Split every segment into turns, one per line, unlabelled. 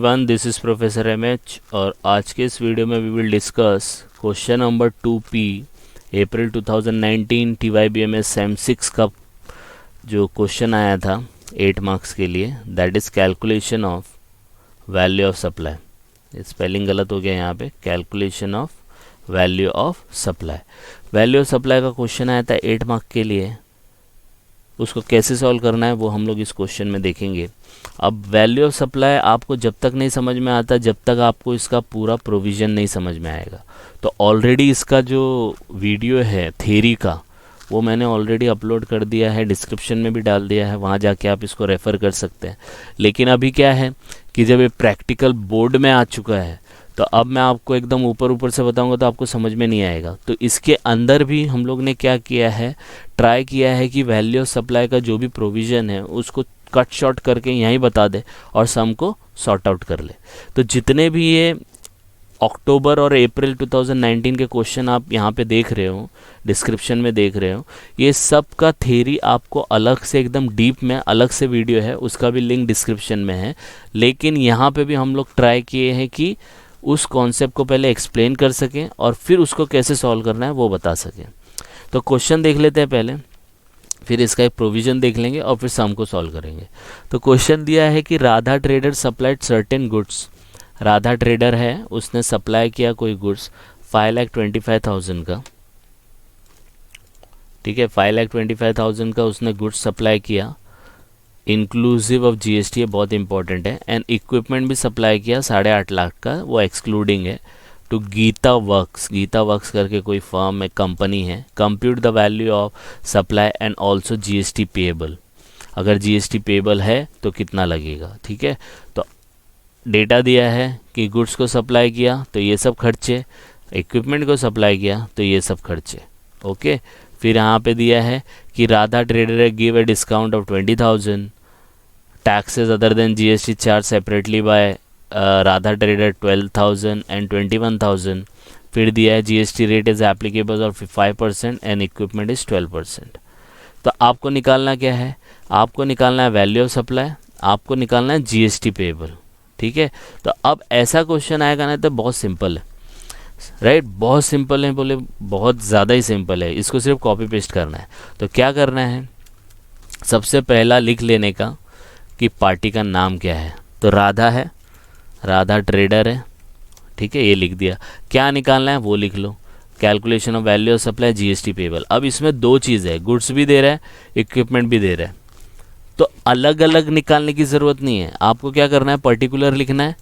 Everyone, this is professor MH और आज के इस वीडियो में we will discuss question number 2P April 2019 TYBMS sem 6 का जो क्वेश्चन आया था 8 मार्क्स के लिए, that is calculation of value of supply. Spelling गलत हो गया यहाँ पे, calculation of value of supply. Value of supply का क्वेश्चन आया था 8 मार्क के लिए, उसको कैसे सॉल्व करना है वो हम लोग इस क्वेश्चन में देखेंगे। अब वैल्यू ऑफ सप्लाई आपको जब तक नहीं समझ में आता जब तक आपको इसका पूरा प्रोविज़न नहीं समझ में आएगा। तो ऑलरेडी इसका जो वीडियो है थ्योरी का वो मैंने ऑलरेडी अपलोड कर दिया है, डिस्क्रिप्शन में भी डाल दिया है, वहाँ जाके आप इसको रेफ़र कर सकते हैं। लेकिन अभी क्या है कि जब ये प्रैक्टिकल बोर्ड में आ चुका है तो अब मैं आपको एकदम ऊपर से बताऊंगा तो आपको समझ में नहीं आएगा। तो इसके अंदर भी हम लोग ने क्या किया है, ट्राई किया है कि वैल्यू ऑफ सप्लाई का जो भी प्रोविज़न है उसको कट शॉर्ट करके यहीं बता दे और सम को सॉर्ट आउट कर ले। तो जितने भी ये अक्टूबर और अप्रैल 2019 के क्वेश्चन आप यहाँ पे देख रहे हो, डिस्क्रिप्शन में देख रहे हो, ये सब का थ्योरी आपको अलग से एकदम डीप में अलग से वीडियो है, उसका भी लिंक डिस्क्रिप्शन में है। लेकिन यहाँ पे भी हम लोग ट्राई किए हैं कि उस कॉन्सेप्ट को पहले एक्सप्लेन कर सकें और फिर उसको कैसे सॉल्व करना है वो बता सकें। तो क्वेश्चन देख लेते हैं पहले, फिर इसका एक प्रोविज़न देख लेंगे और फिर सम को सॉल्व करेंगे। तो क्वेश्चन दिया है कि Radha trader supplied certain goods. Radha trader है, उसने सप्लाई किया कोई गुड्स 5,25,000 का, ठीक है, 5,25,000 का उसने गुड्स सप्लाई किया इंक्लूसिव ऑफ GST, ये बहुत इंपॉर्टेंट है। एंड इक्विपमेंट भी सप्लाई किया 8.5 लाख का, वो एक्सक्लूडिंग है, to Geeta works. Geeta works करके कोई फर्म है, कंपनी है। Compute the value of supply and also GST payable. अगर GST पेएबल है तो कितना लगेगा, ठीक है। तो डेटा दिया है कि गुड्स को सप्लाई किया तो ये सब खर्चे, इक्विपमेंट को सप्लाई किया तो ये सब खर्चे, ओके। फिर यहाँ पे दिया है कि Radha trader give a discount of 20,000, taxes other than GST charge separately by Radha trader 12,000 and 21,000। फिर दिया है GST rate is applicable of 5% and equipment is 12%। तो आपको निकालना क्या है, आपको निकालना है वैल्यू ऑफ सप्लाई, आपको निकालना है GST पेएबल, ठीक है। तो अब ऐसा क्वेश्चन आएगा ना तो बहुत सिंपल है, राइट, बहुत सिंपल है, बोले बहुत ज़्यादा ही सिंपल है। इसको सिर्फ कॉपी पेस्ट करना है। तो क्या करना है, सबसे पहला लिख लेने का कि पार्टी का नाम क्या है। तो राधा है, राधा ट्रेडर है, ठीक है, ये लिख दिया। क्या निकालना है वो लिख लो, calculation of value of supply GST payable. अब इसमें दो चीज़ है, गुड्स भी दे रहा है, इक्विपमेंट भी दे रहा है, तो अलग अलग निकालने की ज़रूरत नहीं है। आपको क्या करना है, पर्टिकुलर लिखना है,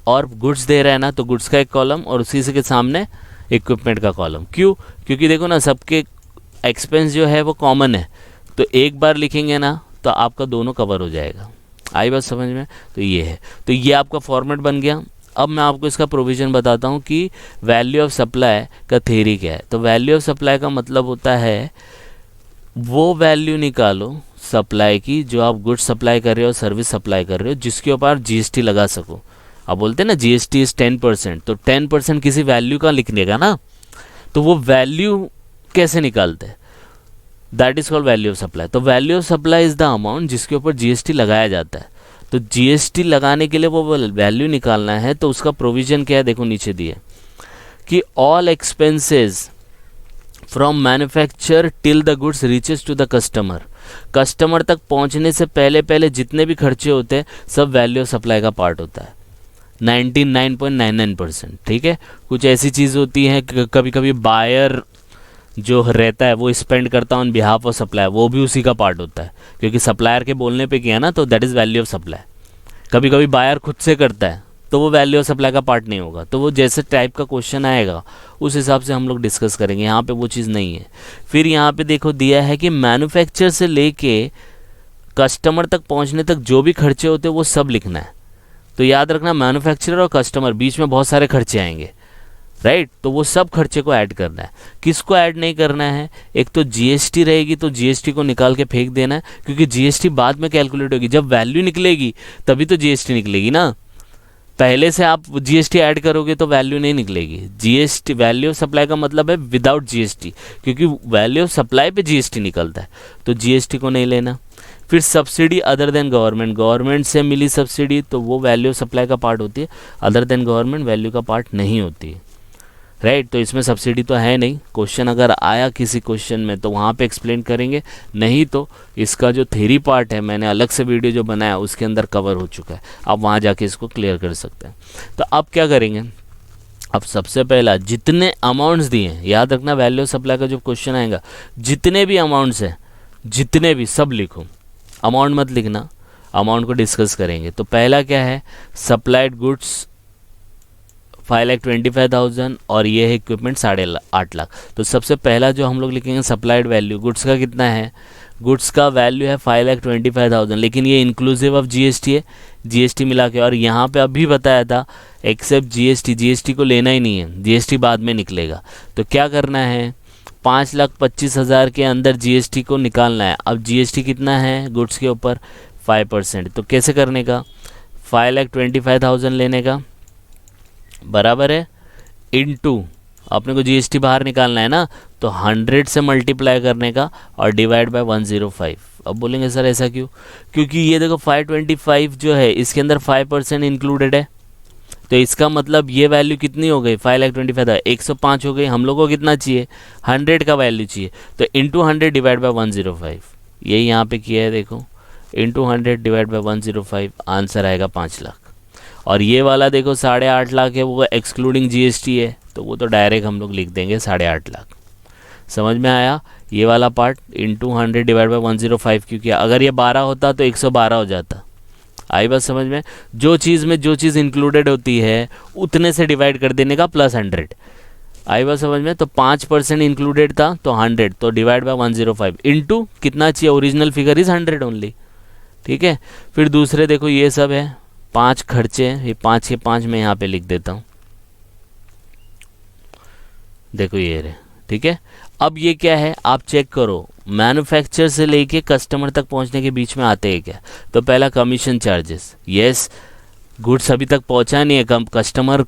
और गुड्स दे रहा है ना तो गुड्स का एक कॉलम और उसी से के सामने इक्विपमेंट का कॉलम। क्यों? क्योंकि देखो ना सबके एक्सपेंस जो है वो कॉमन है, तो एक बार लिखेंगे ना तो आपका दोनों कवर हो जाएगा। आई बात समझ में? तो ये है, तो ये आपका फॉर्मेट बन गया। अब मैं आपको इसका प्रोविज़न बताता हूँ कि वैल्यू ऑफ सप्लाई का थ्योरी क्या है। तो वैल्यू ऑफ सप्लाई का मतलब होता है वो वैल्यू निकालो सप्लाई की जो आप गुड्स सप्लाई कर रहे हो, सर्विस सप्लाई कर रहे हो, जिसके ऊपर आप GST लगा सको। आप बोलते हैं ना GST इज़ 10%, तो 10% किसी वैल्यू का लिखने का ना, तो वो वैल्यू कैसे निकालते हैं, that is called value of supply. तो value of supply is the amount जिसके ऊपर GST लगाया जाता है। तो GST लगाने के लिए वो वैल्यू निकालना है, तो उसका प्रोविज़न क्या है देखो नीचे दिए कि all expenses from manufacture till the goods reaches to the customer. Customer तक पहुंचने से पहले पहले जितने भी खर्चे होते हैं सब वैल्यू ऑफ सप्लाई का पार्ट होता है, 99.99%, ठीक है। कुछ ऐसी चीज़ होती है कभी कभी बायर जो रहता है वो स्पेंड करता है ऑन बिहाफ ऑफ सप्लाई, वो भी उसी का पार्ट होता है, क्योंकि सप्लायर के बोलने पे किया ना, तो that is value of supply. कभी कभी बायर खुद से करता है तो वो वैल्यू ऑफ सप्लाई का पार्ट नहीं होगा। तो वो जैसे टाइप का क्वेश्चन आएगा उस हिसाब से हम लोग डिस्कस करेंगे, यहाँ पे वो चीज़ नहीं है। फिर यहाँ पे देखो दिया है कि मैन्युफैक्चर से लेके कस्टमर तक पहुँचने तक जो भी खर्चे होते हैं वो सब लिखना है। तो याद रखना मैन्युफैक्चरर और कस्टमर बीच में बहुत सारे खर्चे आएंगे, राइट, तो वो सब खर्चे को ऐड करना है। किसको ऐड नहीं करना है, एक तो GST रहेगी तो GST को निकाल के फेंक देना है, क्योंकि GST बाद में कैलकुलेट होगी, जब वैल्यू निकलेगी तभी तो GST निकलेगी ना। पहले से आप GST ऐड करोगे तो वैल्यू नहीं निकलेगी। GST वैल्यू ऑफ सप्लाई का मतलब है विदाउट GST, क्योंकि वैल्यू ऑफ सप्लाई पे GST निकलता है, तो GST को नहीं लेना। फिर subsidy other than government, government से मिली सब्सिडी तो वो वैल्यू सप्लाई का पार्ट होती है, अदर देन गवर्नमेंट वैल्यू का पार्ट नहीं होती है, राइट। तो इसमें सब्सिडी तो है नहीं। क्वेश्चन अगर आया किसी क्वेश्चन में तो वहाँ पे एक्सप्लेन करेंगे, नहीं तो इसका जो थ्योरी पार्ट है मैंने अलग से वीडियो जो बनाया उसके अंदर कवर हो चुका है, आप वहाँ जाके इसको क्लियर कर सकते हैं। तो अब क्या करेंगे, अब सबसे पहला जितने अमाउंट्स दिए हैं, याद रखना वैल्यू सप्लाई का जो क्वेश्चन आएगा जितने भी अमाउंट्स हैं जितने भी सब लिखो, अमाउंट मत लिखना, अमाउंट को डिस्कस करेंगे। तो पहला क्या है, सप्लाइड गुड्स 5,25,000 और ये है इक्विपमेंट 8.5 लाख। तो सबसे पहला जो हम लोग लिखेंगे सप्लाइड वैल्यू, गुड्स का कितना है, गुड्स का वैल्यू है 5,25,000, लेकिन ये इंक्लूसिव ऑफ जीएसटी है, जीएसटी मिला के। और यहाँ पे अभी बताया था एक्सेप्ट जीएसटी, जीएसटी को लेना ही नहीं है, जीएसटी बाद में निकलेगा। तो क्या करना है, 5,25,000 के अंदर जीएसटी को निकालना है। अब जीएसटी कितना है गुड्स के ऊपर, 5%। तो कैसे करने का, 5,25,000 लेने का बराबर है इनटू, अपने को जीएसटी बाहर निकालना है ना, तो 100 से मल्टीप्लाई करने का और डिवाइड बाय 105। अब बोलेंगे सर ऐसा क्यों, क्योंकि ये देखो 525 जो है इसके अंदर 5% इंक्लूडेड है, तो इसका मतलब ये वैल्यू कितनी हो गई, 5,25,000 105 हो गई। हम लोग को कितना चाहिए, 100 का वैल्यू चाहिए, तो इंटू 100 डिवाइड बाय 105, यही यहाँ पे किया है देखो, इंटू 100 डिवाइड बाय 105, आंसर आएगा 5 लाख। और ये वाला देखो 8.5 लाख है, वो एक्सक्लूडिंग जीएसटी है, तो वो तो डायरेक्ट हम लोग लिख देंगे 8.5 लाख। समझ में आया, ये वाला पार्ट इंटू 100 डिवाइड बाई 105, क्योंकि अगर ये 12 होता तो 112 हो जाता। आई बात समझ में, जो चीज़ में जो चीज़ इंक्लूडेड होती है उतने से डिवाइड कर देने का प्लस 100। आई बात समझ में, तो 5% इंक्लूडेड था तो 100, तो डिवाइड बाय 105 इंटू कितना चाहिए, ओरिजिनल फिगर इज़ 100 ओनली, ठीक है। फिर दूसरे देखो ये सब है 5 खर्चे, ये 5 के 5 मैं यहाँ पे लिख देता हूँ, देखो ये रहे, ठीक है। अब ये क्या है आप चेक करो, मैन्युफैक्चर से लेके कस्टमर तक पहुंचने के बीच में आते हैं क्या, तो पहला कमीशन चार्जेस, यस गुड्स अभी तक पहुंचा नहीं है, कम कस्टमर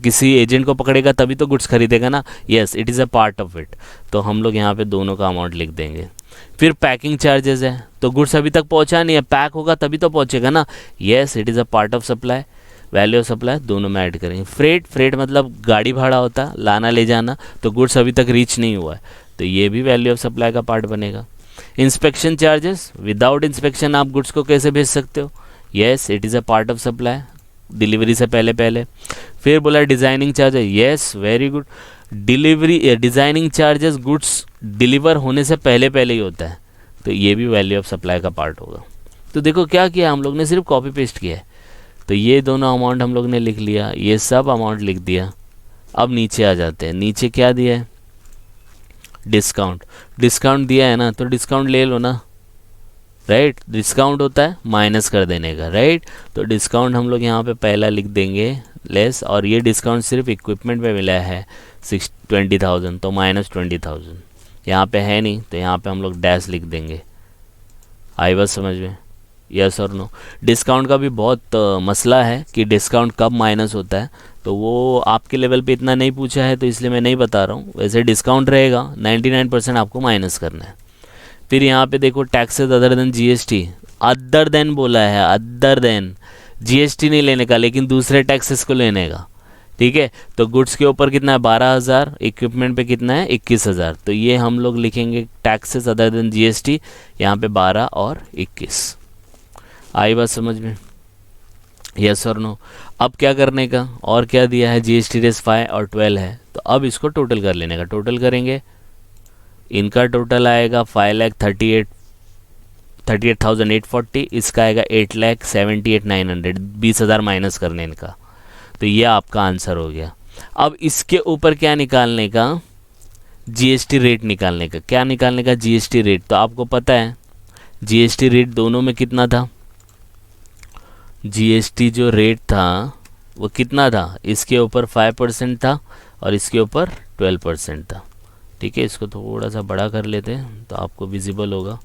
किसी एजेंट को पकड़ेगा तभी तो गुड्स खरीदेगा ना, yes it is a part of it, तो हम लोग यहाँ पे दोनों का अमाउंट लिख देंगे। फिर पैकिंग चार्जेस है, तो गुड्स अभी तक पहुंचा नहीं है, पैक होगा तभी तो पहुंचेगा ना, yes it is a part of supply, value of supply दोनों में ऐड करेंगे। फ्रेट, फ्रेट मतलब गाड़ी भाड़ा होता है, लाना ले जाना, तो गुड्स अभी तक रीच नहीं हुआ है, तो ये भी वैल्यू ऑफ सप्लाई का पार्ट बनेगा। इंस्पेक्शन चार्जेस, विदाउट इंस्पेक्शन आप गुड्स को कैसे भेज सकते हो, yes it is a part of supply, delivery से पहले पहले। फिर बोला designing charges, yes very good, delivery designing charges goods deliver होने से पहले पहले ही होता है, तो ये भी वैल्यू ऑफ सप्लाई का पार्ट होगा। तो देखो क्या किया हम लोग ने, सिर्फ कॉपी पेस्ट किया है। तो ये दोनों अमाउंट हम लोग ने लिख लिया, ये सब अमाउंट लिख दिया। अब नीचे आ जाते हैं, नीचे क्या दिया है, डिस्काउंट, डिस्काउंट दिया है ना तो डिस्काउंट ले लो ना, राइट। डिस्काउंट होता है माइनस कर देने का, राइट। तो डिस्काउंट हम लोग यहाँ पे पहला लिख देंगे लेस, और ये डिस्काउंट सिर्फ इक्विपमेंट पे मिला है 20,000, तो माइनस 20,000 यहाँ पे है नहीं, तो यहाँ पे हम लोग डैश लिख देंगे। आई बात समझ में, यस और नो। डिस्काउंट का भी बहुत मसला है कि डिस्काउंट कब माइनस होता है, तो वो आपके लेवल पे इतना नहीं पूछा है तो इसलिए मैं नहीं बता रहा हूँ। वैसे डिस्काउंट रहेगा, 99% आपको माइनस करना है। फिर यहाँ पे देखो taxes other then GST, other than बोला है, अदर देन, जीएसटी नहीं लेने का लेकिन दूसरे टैक्सेस को लेने का, ठीक है। तो गुड्स के ऊपर कितना है 12,000, इक्विपमेंट पे कितना है 21,000, तो ये हम लोग लिखेंगे टैक्सेस अदर देन जीएसटी, यहाँ पे 12 और 21। आई बात समझ में, यस और नो। अब क्या करने का, और क्या दिया है, जीएसटी रेस 5 और 12 है, तो अब इसको टोटल कर लेने का। टोटल करेंगे, इनका टोटल आएगा 5,38,840, इसका आएगा 8,78,900, 20,000 माइनस करने इनका, तो ये आपका आंसर हो गया। अब इसके ऊपर क्या निकालने का, जीएसटी रेट निकालने का। क्या निकालने का, जीएसटी रेट। तो आपको पता है जीएसटी रेट दोनों में कितना था, जीएसटी जो रेट था वो कितना था, इसके ऊपर 5% था और इसके ऊपर 12% था, ठीक है। इसको थोड़ा सा बड़ा कर लेते हैं तो आपको विजिबल होगा,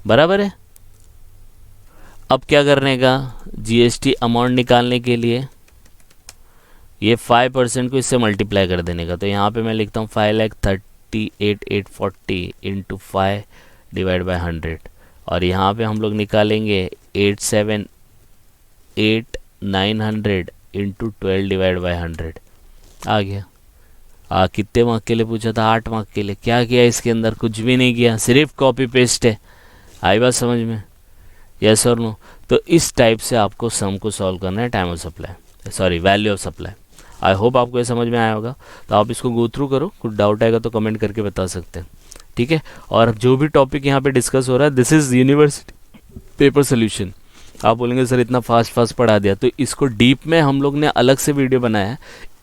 बराबर है। अब क्या करने का, जीएसटी अमाउंट निकालने के लिए ये 5% को इससे मल्टीप्लाई कर देने का। तो यहाँ पे मैं लिखता हूँ 5,38,840 इंटू 5 डिवाइड बाई 100, और यहाँ पे हम लोग निकालेंगे 900 इंटू 12 डिवाइड बाई 100 आ गया। कितने मार्क के लिए पूछा था? 8 मार्क के लिए। क्या किया इसके अंदर? कुछ भी नहीं किया, सिर्फ कॉपी पेस्ट है। आई बात समझ में? यस और नो? तो इस टाइप से आपको सम को सॉल्व करना है time of supply, sorry value of supply. I hope आपको ये समझ में आया होगा। तो आप इसको गो थ्रू करो, कुछ डाउट आएगा तो कमेंट करके बता सकते हैं, ठीक है। और जो भी टॉपिक यहाँ पे डिस्कस हो रहा है, this is university paper solution. आप बोलेंगे सर इतना फास्ट पढ़ा दिया, तो इसको डीप में हम लोग ने अलग से वीडियो बनाया है,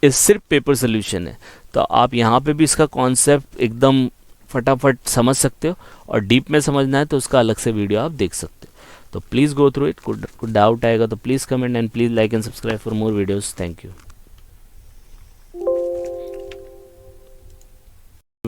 इस सिर्फ पेपर सोल्यूशन है। तो आप यहाँ पे भी इसका कॉन्सेप्ट एकदम फटाफट समझ सकते हो, और डीप में समझना है तो उसका अलग से वीडियो आप देख सकते हो। तो प्लीज़ गो थ्रू इट। कुछ डाउट आएगा तो please comment, and please like and subscribe for more videos. Thank you.